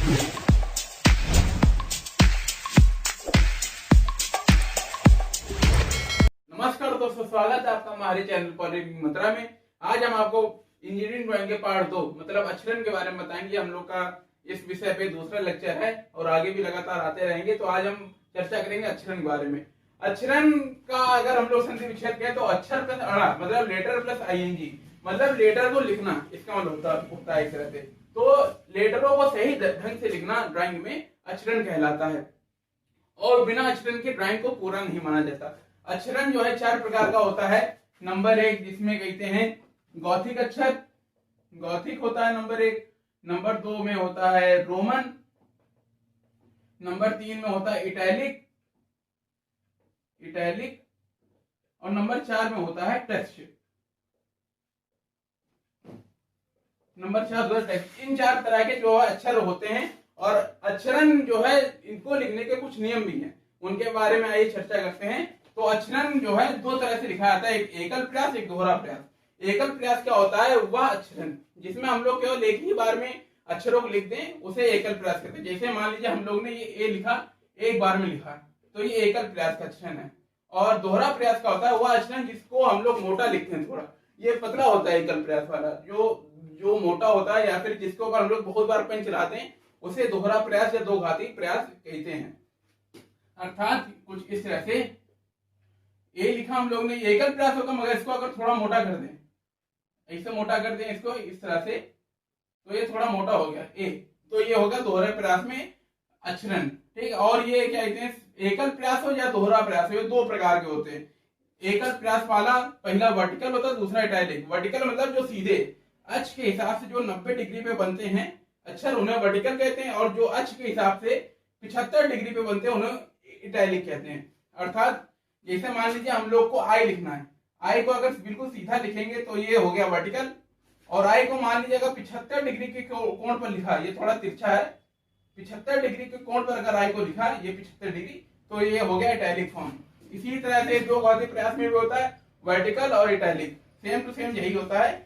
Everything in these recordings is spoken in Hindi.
नमस्कार दोस्तों, स्वागत है आपका हमारे चैनल पॉलिटिक्स मंत्रा में। आज हम आपको इंजीनियरिंग ड्राइंग के पार्ट 2 मतलब अक्षरन के बारे में बताएंगे। हम लोग का इस विषय पे दूसरा लेक्चर है और आगे भी लगातार आते रहेंगे। तो आज हम चर्चा करेंगे अक्षरन के बारे में। अक्षरन का अगर हम लोग संधि विच्छेद करें तो अक्षर प्लस अड़ा मतलब लेटर प्लस आईएनजी मतलब लेटर को लिखना, इसका मतलब होता है इस तरह से। तो लेटरों को सही ढंग से लिखना ड्राइंग में अक्षरन कहलाता है और बिना अक्षरन के ड्राइंग को पूरा नहीं माना जाता। अक्षरन जो है 4 प्रकार का होता है। नंबर 1 जिसमें कहते हैं गॉथिक अक्षर, गॉथिक होता है नंबर 1। नंबर 2 में होता है रोमन। नंबर 3 में होता है इटैलिक, इटैलिक। और नंबर 4 में होता है टेक्स्ट। Number 4 text. इन 4 तरह के जो है अक्षर होते हैं और अक्षरन जो है इनको लिखने के कुछ नियम भी हैं, उनके बारे में आइए चर्चा करते हैं। तो अक्षरन जो है 2 तरह से लिखा जाता है, एक एकल प्रयास, एक दोहरा प्रयास। एकल प्रयास क्या होता है? वह अक्षरन जिसमें हम लोग केवल एक ही बार में अक्षरों को लिख दें उसे एकल प्रयास कहते हैं। जैसे मान लीजिए हम लोग ने ये ए लिखा, एक बार में लिखा, तो ये एकल प्रयास का अक्षरन है। और दोहरा प्रयास का होता है वह अक्षरन जिसको हम लोग मोटा लिखते हैं, थोड़ा ये पतला होता है एकल प्रयास वाला, जो मोटा होता है या फिर जिसके ऊपर हम लोग बहुत बार पेन चलाते हैं उसे दोहरा प्रयास या दो घाती प्रयास कहते हैं। अर्थात कुछ इस तरह से ए लिखा हम लोग ने, एकल प्रयास होगा, मगर इसको अगर थोड़ा मोटा कर दें, ऐसे मोटा कर दें इसको इस तरह से, तो ये थोड़ा मोटा हो गया ए, तो ये होगा दोहरे प्रयास में अक्षरन। ठीक। और ये क्या कहते हैं, एकल प्रयास हो या दोहरा प्रयास हो, ये 2 प्रकार के होते हैं। एकल प्रयास वाला पहला वर्टिकल होता है, दूसरा इटैलिक। वर्टिकल मतलब जो सीधे अक्ष के हिसाब से जो 90 डिग्री पे बनते हैं अक्षर, उन्हें वर्टिकल कहते हैं। और जो अक्ष के हिसाब से 75 डिग्री पे बनते हैं उन्हें इटैलिक कहते हैं। अर्थात जैसे मान लीजिए हम लोग को आई लिखना है, आई को अगर बिल्कुल सीधा लिखेंगे तो ये हो गया वर्टिकल। और आई को मान लीजिए अगर 75 डिग्री के कोण पर लिखा, ये थोड़ा तिरछा है, 75 डिग्री के कोण पर अगर आई को लिखा ये 75 डिग्री, तो ये हो गया इटैलिक फॉर्म। इसी तरह से 2 घाती प्रयास में भी होता है वर्टिकल और इटैलिक, सेम टू सेम यही होता है।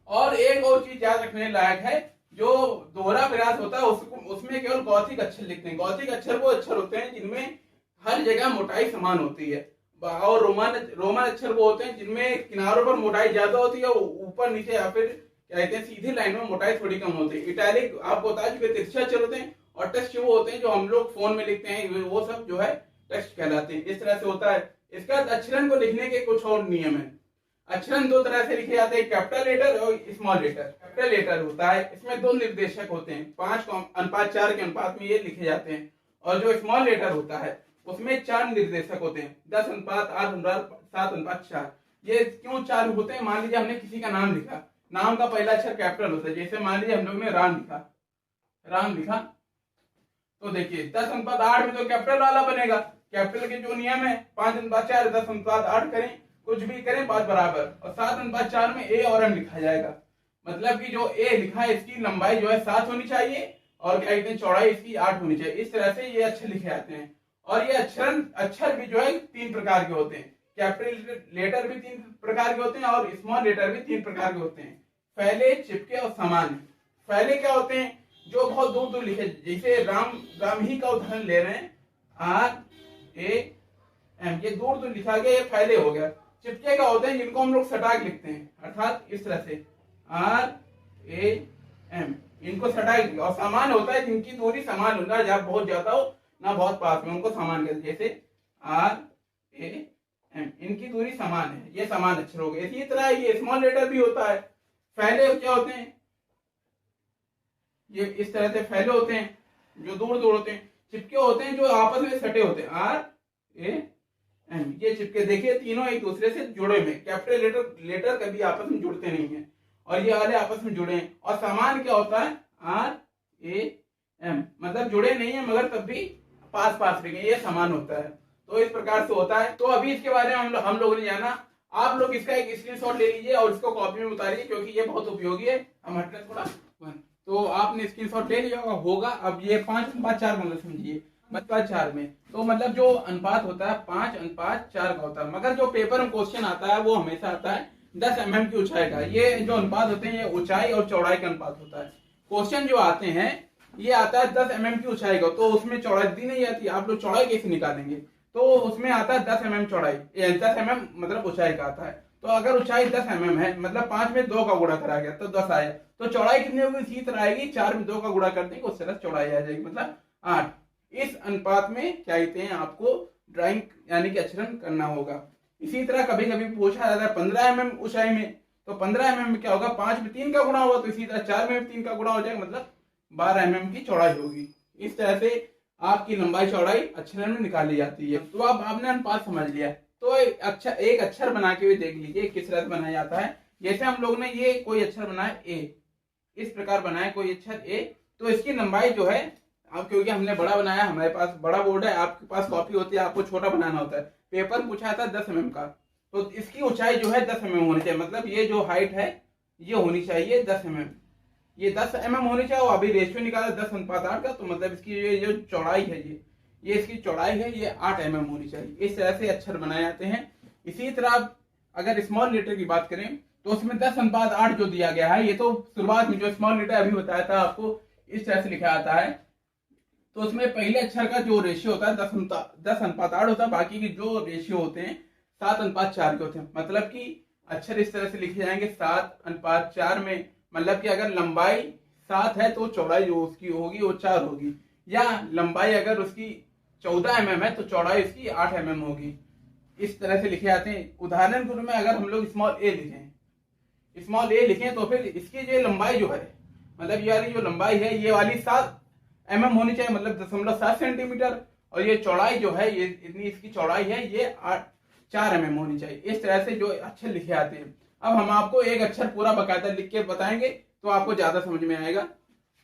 और एक और चीज याद रखने लायक है, जो दोहरा प्रयास होता है उसमें केवल गॉथिक अक्षर लिखते हैं। गॉथिक अक्षर वो अक्षर होते हैं जिनमें हर जगह मोटाई समान होती है। और रोमन अक्षर वो होते हैं जिनमें किनारों पर मोटाई ज्यादा होती है, ऊपर नीचे या फिर क्या कहते हैं सीधी लाइन में मोटाई थोड़ी कम होती है। इटैलिक आपको बता चुके तिरछे अक्षर होते हैं। और टेक्स्ट वो होते हैं जो हम लोग फोन में लिखते हैं, वो सब जो है टेक्स्ट कहलाते हैं। इस तरह से होता है। इसके बाद अक्षरन को लिखने के कुछ और नियम है। अक्षरन 2 तरह से लिखे जाते हैं, कैपिटल लेटर और स्मॉल लेटर। कैपिटल लेटर होता है, इसमें 2 निर्देशक होते हैं, 5:4 के अनुपात में ये लिखे जाते हैं। और जो स्मॉल लेटर होता है उसमें 4 निर्देशक होते हैं, 10:8, 8:7, 7:4। ये क्यों 4 होते हैं? मान लीजिए हमने किसी का नाम लिखा, नाम का पहला अक्षर कैपिटल होता है। जैसे मान लीजिए हम लोग ने राम लिखा, तो देखिए 10:8 में तो कैपिटल वाला बनेगा। कैपिटल के जो नियम है 5:4, 10:8 करें, कुछ भी करें बात बराबर। और 7:4 में ए और एम लिखा जाएगा। मतलब कि जो ए लिखा है इसकी लंबाई जो है 7 होनी चाहिए और क्या कहते हैं चौड़ाई इसकी 8 होनी चाहिए। इस तरह से ये अक्षर लिखे जाते हैं। और ये अक्षर भी जो है 3 प्रकार के होते हैं। कैपिटल लेटर भी 3 प्रकार के होते हैं और स्मॉल लेटर भी 3 प्रकार के होते हैं, फैले, चिपके और सामान्य। फैले क्या होते हैं? जो बहुत दूर दूर लिखे, जैसे राम ही का उदाहरण ले रहे हैं, RAM, ये दूर दूर लिखा गया, ये फैले हो गया। चिपके का होते हैं जिनको हम लोग सटाक लिखते हैं, अर्थात इस तरह से RAM, इनको सटाक। और समान होता है जिनकी दूरी समान हो, ना जहाँ बहुत ज्यादा हो ना बहुत पास में, उनको समान कहते हैं। जैसे RAM, इनकी दूरी समान है, ये समान अक्षर हो गए। इसी तरह ये स्मॉल लेटर भी होता है। फैले क्या होते हैं? ये इस तरह से फैले होते हैं जो दूर दूर होते हैं। चिपके होते हैं जो आपस में सटे होते हैं, RAM, ये चिपके। देखिए तीनों एक दूसरे से जुड़े हुए। कैपिटल लेटर कभी आपस में जुड़ते नहीं है और ये वाले आपस में जुड़े हैं। और समान क्या होता है? RAM, मतलब जुड़े नहीं है मगर तब भी पास पास रहेंगे, ये समान होता है। तो इस प्रकार से होता है। तो अभी इसके बारे में हम लोगों ने जाना। आप लोग इसका एक स्क्रीनशॉट ले लीजिए और इसको कॉपी में उतारिए, क्योंकि ये बहुत उपयोगी है। हम हटने थोड़ा, तो आपने स्क्रीनशॉट ले लिया होगा। अब ये 5:4 मतलब समझिए 5:4 में, तो मतलब जो अनुपात होता है 5:4 का होता है। मगर जो पेपर में क्वेश्चन आता है वो हमेशा आता है 10 mm की ऊंचाई का। ये जो अनुपात होते हैं ये ऊंचाई और चौड़ाई का अनुपात होता है। क्वेश्चन जो आते हैं ये आता है 10 mm की ऊंचाई का, तो उसमें चौड़ाई दी नहीं जाती, आप लोग चौड़ाई कैसे निकालेंगे? तो उसमें आता है 10 mm चौड़ाई, 10 mm मतलब ऊंचाई का आता है। तो अगर ऊंचाई 10 mm है मतलब 5 में 2 का गुणा करा गया तो 10 आया, तो चौड़ाई कितनी होगी? इसी तरह आएगी, 4 में 2 का गुणा कर देंगे उससे 10 चौड़ाई आ जाएगी, मतलब 8। इस अनुपात में क्या कहते हैं आपको ड्राइंग यानी कि अक्षरन करना होगा। इसी तरह कभी कभी पूछा जाता है 15 mm ऊंचाई में, तो 15 mm में क्या होगा? 5 में 3 का गुणा होगा, तो इसी तरह 4 में 3 का गुणा हो जाएगा, मतलब 12 mm की चौड़ाई होगी। इस तरह से आपकी लंबाई चौड़ाई अक्षरन में निकाली जाती है। तो अब आपने अनुपात समझ लिया, तो एक अक्षर बना के भी देख लीजिए किस तरह से बनाया जाता है। जैसे हम लोग ने ये कोई अक्षर बनाया ए, इस प्रकार बनाया कोई अक्षर ए, तो इसकी लंबाई जो है, अब क्योंकि हमने बड़ा बनाया, हमारे पास बड़ा बोर्ड है, आपके पास कॉपी होती है, आपको छोटा बनाना होता है। पेपर पूछा था 10 mm का, तो इसकी ऊंचाई जो है 10 mm होनी चाहिए, मतलब ये जो हाइट है ये होनी चाहिए 10 mm, ये 10 mm होनी चाहिए। और अभी रेशियो निकाला 10:8 का, तो मतलब इसकी ये जो चौड़ाई है ये इसकी चौड़ाई है, ये 8 mm होनी चाहिए। इस तरह से अक्षर बनाए जाते हैं। इसी तरह अगर स्मॉल लेटर की बात करें तो उसमें 10:8 जो दिया गया है, ये तो शुरुआत में जो स्मॉल लेटर अभी बताया था आपको, इस तरह से लिखा जाता है। तो उसमें पहले अक्षर का जो रेशियो होता है 10:8 होता है, बाकी के जो रेशियो होते हैं 7:4 के होते हैं। मतलब कि अक्षर इस तरह से लिखे जाएंगे 7:4 में, मतलब कि अगर लंबाई 7 है तो चौड़ाई जो उसकी होगी वो 4 होगी, या लंबाई अगर उसकी 14 mm है तो चौड़ाई उसकी 8 mm होगी। इस तरह से लिखे जाते हैं। उदाहरण के रूप में अगर हम लोग स्मॉल ए लिखें तो फिर इसकी जो लंबाई जो है, मतलब ये वाली जो लंबाई है ये वाली 7 mm होनी चाहिए, मतलब 0.7 सेंटीमीटर, और ये चौड़ाई जो है ये इतनी इसकी चौड़ाई है ये 4 mm होनी चाहिए। इस तरह से जो अक्षर लिखे आते हैं। अब हम आपको एक अक्षर पूरा बकायदा लिख के बताएंगे तो आपको ज्यादा समझ में आएगा।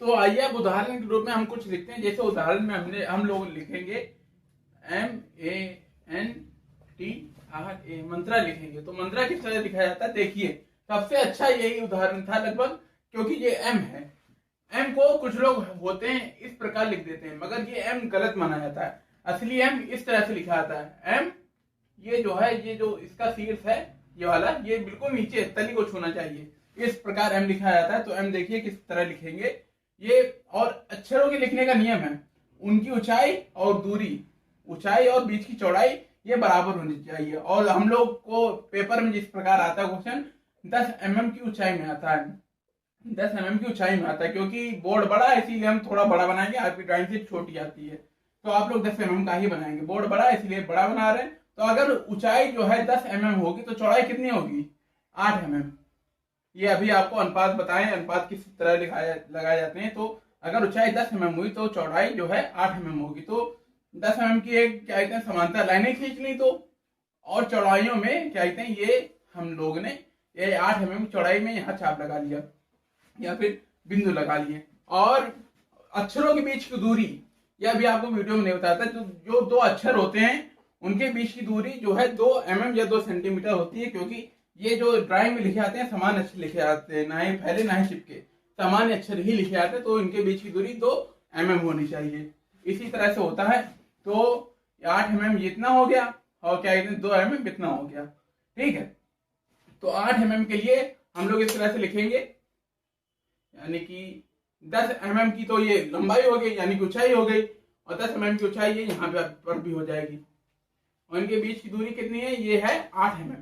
तो आइए अब उदाहरण के रूप में हम कुछ लिखते हैं। जैसे उदाहरण में हम लोग लिखेंगे MANTRA, मंत्रा लिखेंगे। तो मंत्रा किस तरह लिखा जाता है देखिए, सबसे अच्छा यही उदाहरण था लगभग, क्योंकि ये M है। M को कुछ लोग होते हैं इस प्रकार लिख देते हैं, मगर ये M गलत माना जाता है। असली M इस तरह से लिखा जाता है। M ये जो है, ये जो इसका शीर्ष है ये वाला, ये बिल्कुल नीचे तली को छूना चाहिए, इस प्रकार M लिखा जाता है। तो M देखिए किस तरह लिखेंगे ये। और अक्षरों के लिखने का नियम है, उनकी ऊंचाई और दूरी, ऊंचाई और बीच की चौड़ाई ये बराबर होनी चाहिए। और हम लोग को पेपर में जिस प्रकार आता है क्वेश्चन 10 mm की ऊंचाई में आता है, 10 mm की ऊंचाई में आता है, क्योंकि बोर्ड बड़ा है इसीलिए हम थोड़ा बड़ा बनाएंगे, आपकी ड्राइंग शीट छोटी आती है तो आप लोग 10 mm का ही बनाएंगे। बोर्ड बड़ा है इसलिए बड़ा बना रहे हैं। तो अगर ऊंचाई जो है 10 mm होगी तो चौड़ाई कितनी होगी? 8 mm। ये अभी आपको अनुपात बताएं, अनुपात किस तरह लगाए जाते हैं। तो अगर ऊंचाई 10 mm हुई तो चौड़ाई जो है 8 mm होगी। तो 10 mm की एक क्या कहते हैं समांतर लाइनें खींच ली, तो और चौड़ाइयों में क्या कहते हैं ये हम लोग ने ये 8 mm चौड़ाई में यहाँ छाप लगा लिया या फिर बिंदु लगा लिए। और अक्षरों के बीच की दूरी, यह भी आपको वीडियो में नहीं बताता, जो दो अक्षर होते हैं उनके बीच की दूरी जो है 2 mm या 2 सेंटीमीटर होती है, क्योंकि ये जो ड्राइंग में लिखे आते हैं समान अक्षर लिखे आते हैं, ना ही फैले ना ही चिपके, सामान्य अक्षर ही लिखे आते हैं। तो इनके बीच की दूरी 2 mm होनी चाहिए। इसी तरह से होता है। तो 8 mm जितना हो गया और क्या कहते हैं 2 mm इतना हो गया, ठीक है। तो 8 mm के लिए हम लोग इस तरह से लिखेंगे, यानी कि 10 mm की तो ये लंबाई हो गई यानी कि ऊंचाई हो गई, और 10 mm की ऊंचाई ये यहाँ पर भी हो जाएगी। और इनके बीच की दूरी कितनी है? ये है 8 mm।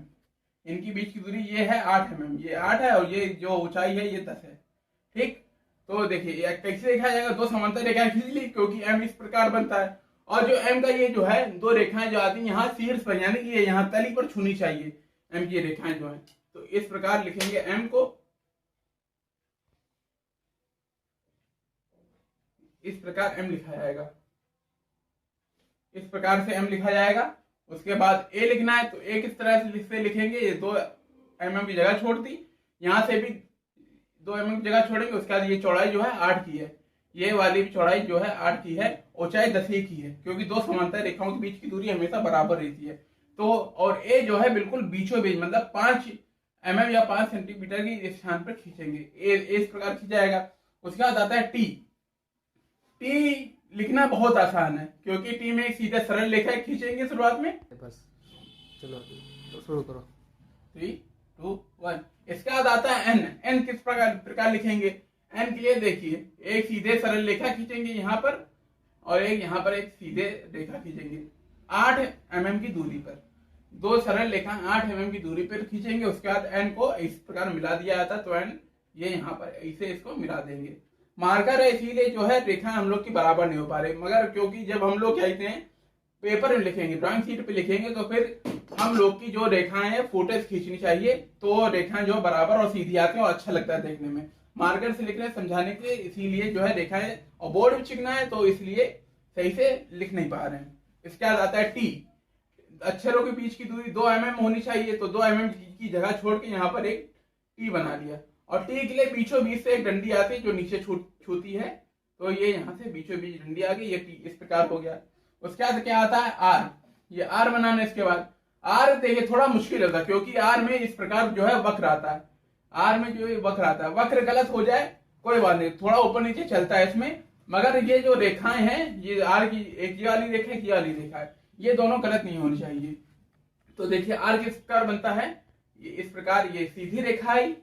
इनकी बीच की दूरी ये है 8 mm, ये 8 है और ये जो ऊंचाई है ये 10 है, ठीक। तो देखिए कैसे लिखा जाएगा, 2 समांतर रेखाएं खींच ली, क्योंकि M इस प्रकार बनता है। और जो M का ये जो है 2 रेखाएं जो आती है यहाँ शीर्ष पर, यानी कि ये यहाँ तली पर छूनी चाहिए M की रेखाएं जो है। तो इस प्रकार लिखेंगे M को, इस प्रकार M लिखा जाएगा, इस प्रकार से M लिखा जाएगा। उसके बाद A लिखना है तो A किस तरह से लिखेंगे, ये 2 mm की जगह छोड़ दी, यहाँ से भी 2 mm की जगह छोड़ेंगे। उसके बाद ये चौड़ाई जो है 8 की है, ये वाली चौड़ाई जो है 8 की है, ऊंचाई 10 की है, क्योंकि 2 समांतर रेखाओं के बीच की दूरी हमेशा बराबर रहती है। तो और A जो है बिल्कुल बीचों बीच, मतलब 5 mm या 5 सेंटीमीटर की स्थान पर खींचेंगे, A इस प्रकार खींचा जाएगा। उसके बाद आता है T लिखना बहुत आसान है, क्योंकि टी में एक सीधा सरल रेखा खींचेंगे शुरुआत में, बस चलो तो शुरू करो 3 2 1। इसके बाद आता है N किस प्रकार लिखेंगे? एन के लिए देखिए, एक सीधे सरल रेखा खींचेंगे यहाँ पर और एक यहाँ पर एक सीधे रेखा खींचेंगे 8 mm की दूरी पर। दो सरल रेखा 8 mm की दूरी पर खींचेंगे। उसके बाद एन को इस प्रकार मिला दिया जाता, तो एन ये यहाँ पर ऐसे इसको मिला देंगे। मार्कर है इसीलिए जो है रेखा हम लोग की बराबर नहीं हो पा रही, मगर क्योंकि जब हम लोग क्या कहते हैं पेपर में लिखेंगे, ड्राइंग शीट पे लिखेंगे, तो फिर हम लोग की जो रेखाएं हैं फोटोज खींचनी चाहिए, तो रेखाएं जो बराबर और सीधी आती हैं और अच्छा लगता है देखने में। मार्कर से लिख रहे हैं समझाने के लिए, इसीलिए जो है रेखाएं, और बोर्ड भी चिकना है तो इसलिए सही से लिख नहीं पा रहे हैं। इसके बाद आता है टी। अक्षरों के बीच की दूरी 2 mm होनी चाहिए, तो 2 mm की जगह छोड़ के यहाँ पर एक टी बना लिया। और टी के लिए बीचों बीच से एक डंडी आती है जो नीचे छूती है, तो ये यहाँ से बीचों बीच डंडी आ गई, ये टी इस प्रकार हो गया। उसके बाद क्या आता है आर। ये आर बनाना, इसके बाद आर देखिए थोड़ा मुश्किल होता है क्योंकि आर में इस प्रकार जो है वक्र आता है। आर में जो वक्र आता है, वक्र गलत हो जाए कोई बात नहीं, थोड़ा ऊपर नीचे चलता है इसमें, मगर ये जो रेखाएं हैं, ये आर की एक ये वाली रेखा है, ये वाली रेखा है, ये दोनों गलत नहीं होनी चाहिए। तो देखिए आर किस प्रकार बनता है, ये इस प्रकार, ये सीधी रेखा है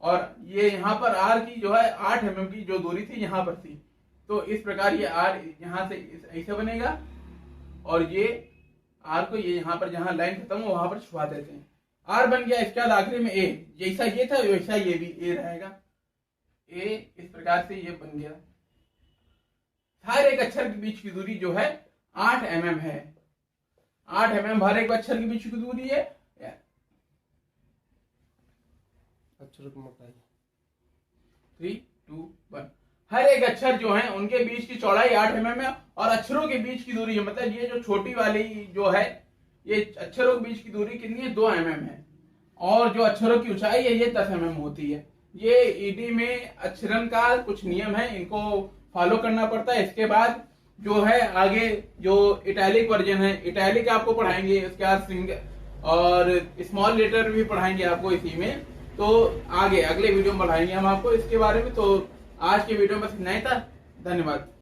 और ये यहाँ पर आर की जो है 8 mm की जो दूरी थी यहाँ पर थी, तो इस प्रकार ये आर यहाँ से ऐसे बनेगा और ये आर को ये यहाँ पर जहां लाइन खत्म हो वहां पर छुपा देते हैं। आर बन गया। इसके बाद आखिरी में ए, जैसा ये था वैसा ये भी ए रहेगा। ए इस प्रकार से ये बन गया। हर एक अक्षर के बीच की दूरी जो है 8 mm है। 8 mm हर एक अक्षर के बीच की दूरी है। अक्षरों की मोटाई 3, 2, 1। हर एक अक्षर जो है उनके बीच की चौड़ाई 8 mm है और अक्षरों के बीच की दूरी है, मतलब ये जो छोटी वाली जो है ये अक्षरों के बीच की दूरी कितनी है, 2 mm है, और जो अक्षरों की ऊंचाई है ये 10 mm होती है। ये ईडी में अक्षरन का कुछ नियम है, इनको फॉलो करना पड़ता है। इसके बाद जो है आगे जो इटैलिक वर्जन है, इटैलिक आपको पढ़ाएंगे, उसके बाद सिंगल और स्मॉल लेटर भी पढ़ाएंगे आपको इसी में, तो आगे अगले वीडियो में पढ़ाएंगे हम आपको इसके बारे में। तो आज के वीडियो में बस इतना ही था। धन्यवाद।